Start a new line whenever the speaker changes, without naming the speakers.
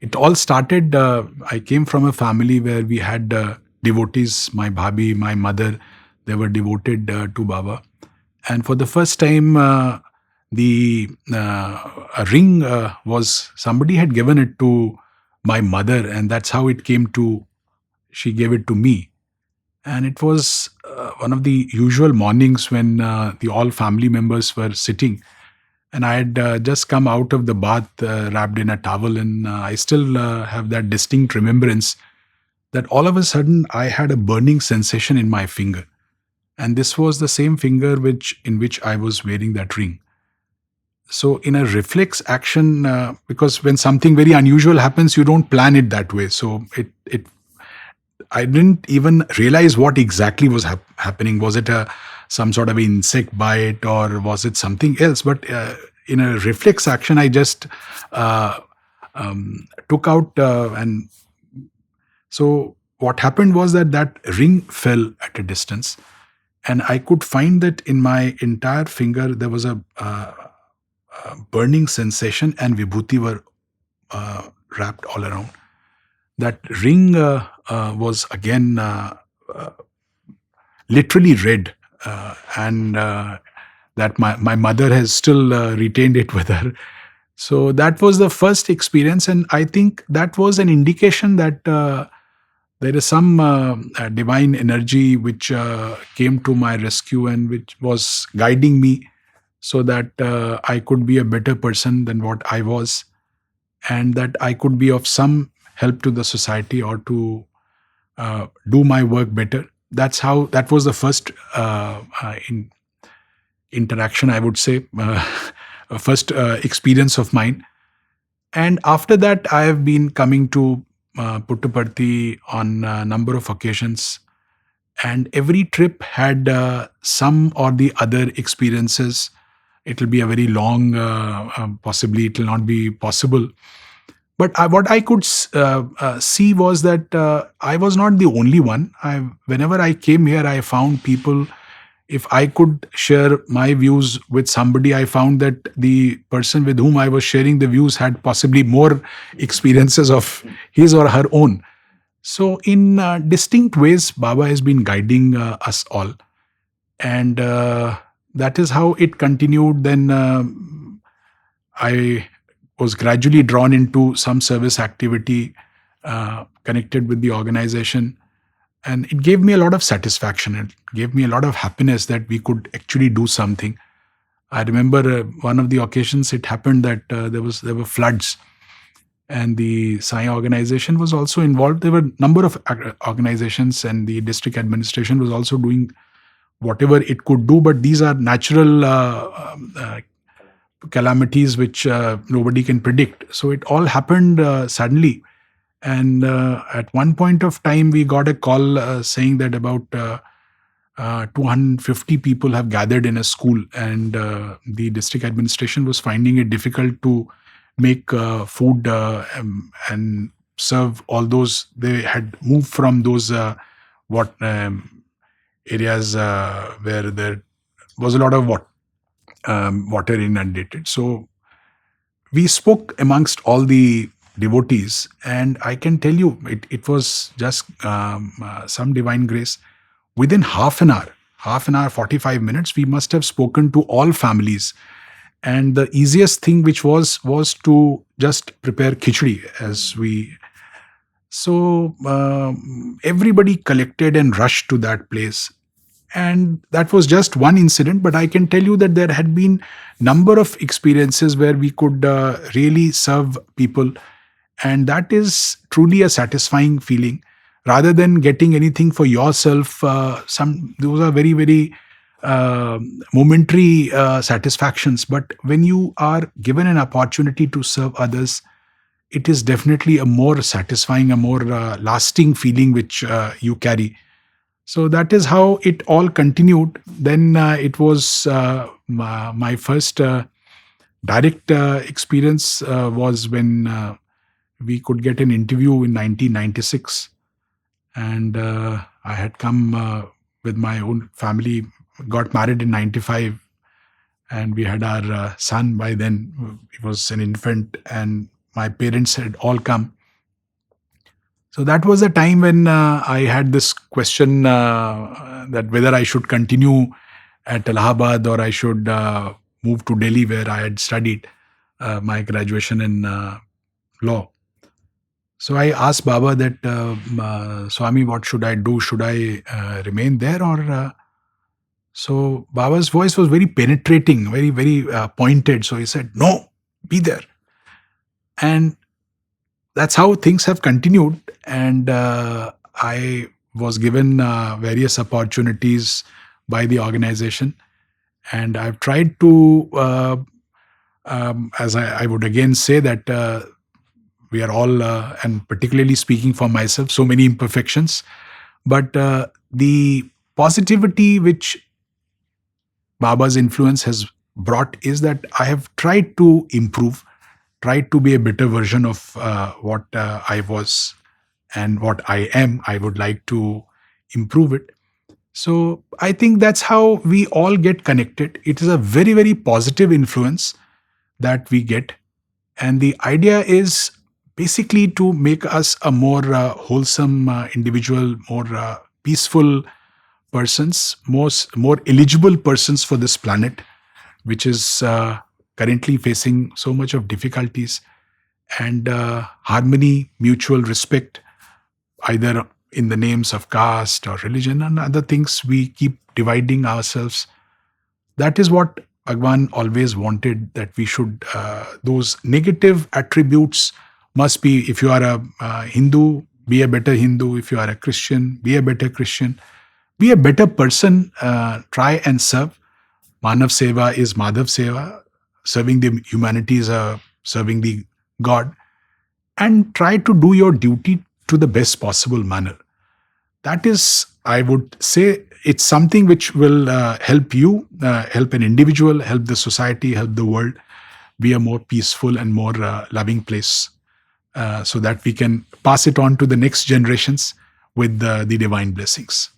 it all started, I came from a family where we had devotees. My bhabhi, my mother, they were devoted to Baba. And for the first time, the a ring was, somebody had given it to my mother, and that's how it came to, she gave it to me. And it was one of the usual mornings when the all family members were sitting, and I had just come out of the bath, wrapped in a towel, and I still have that distinct remembrance that all of a sudden I had a burning sensation in my finger, and this was the same finger in which I was wearing that ring. So in a reflex action, because when something very unusual happens, you don't plan it that way. So it I didn't even realize what exactly was happening. Was it some sort of insect bite, or was it something else? But in a reflex action, I just uh, took out, and so what happened was that ring fell at a distance, and I could find that in my entire finger there was a burning sensation, and vibhuti were wrapped all around. That ring was again uh, literally red, and that my mother has still retained it with her. So that was the first experience, and I think that was an indication that there is some divine energy which came to my rescue and which was guiding me, so that I could be a better person than what I was, and that I could be of some help to the society, or to do my work better. That was the first interaction, I would say, first experience of mine. And after that, I have been coming to Puttaparthi on a number of occasions, and every trip had some or the other experiences. It will be a very long, possibly it will not be possible. But what I could see was that I was not the only one. Whenever I came here, I found people. If I could share my views with somebody, I found that the person with whom I was sharing the views had possibly more experiences of his or her own. So, in distinct ways, Baba has been guiding us all. And that is how it continued. Then I was gradually drawn into some service activity connected with the organization. And it gave me a lot of satisfaction. It gave me a lot of happiness that we could actually do something. I remember one of the occasions it happened that there were floods, and the Sai organization was also involved. There were a number of organizations, and the district administration was also doing whatever it could do. But these are natural calamities which nobody can predict. So it all happened suddenly. And at one point of time, we got a call saying that about 250 people have gathered in a school, and the district administration was finding it difficult to make food and serve all those. They had moved from those what areas where there was a lot of water inundated. So we spoke amongst all the devotees, and I can tell you, it was just some divine grace. Within half an hour, 45 minutes, we must have spoken to all families. And the easiest thing which was to just prepare khichdi as we. So everybody collected and rushed to that place. And that was just one incident, but I can tell you that there had been number of experiences where we could really serve people, and that is truly a satisfying feeling. Rather than getting anything for yourself, those are very, very momentary satisfactions. But when you are given an opportunity to serve others, it is definitely a more satisfying, a more lasting feeling which you carry. So that is how it all continued. Then it was my first direct experience was when we could get an interview in 1996. And I had come with my own family, got married in 95, and we had our son by then. He was an infant, and my parents had all come. So that was a time when I had this question that whether I should continue at Allahabad or I should move to Delhi, where I had studied my graduation in law. So I asked Baba that, Swami, what should I do? Should I remain there or? So Baba's voice was very penetrating, very, very pointed. So he said, no, be there. And that's how things have continued. And I was given various opportunities by the organization. And I've tried to, as I would again say that we are all, and particularly speaking for myself, so many imperfections. But the positivity which Baba's influence has brought is that I have tried to improve, tried to be a better version of what I was and what I am. I would like to improve it. So I think that's how we all get connected. It is a very, very positive influence that we get. And the idea is basically to make us a more wholesome individual, more peaceful persons, more eligible persons for this planet, which is currently facing so much of difficulties, and harmony, mutual respect, either in the names of caste or religion and other things. We keep dividing ourselves. That is what Bhagavan always wanted, that we should, those negative attributes must be, if you are a Hindu, be a better Hindu. If you are a Christian, be a better Christian. Be a better person, try and serve. Manav Seva is Madhav Seva. Serving the humanity is serving the God. And try to do your duty to the best possible manner. That is, I would say, it's something which will help you, help an individual, help the society, help the world be a more peaceful and more loving place, so that we can pass it on to the next generations with the divine blessings.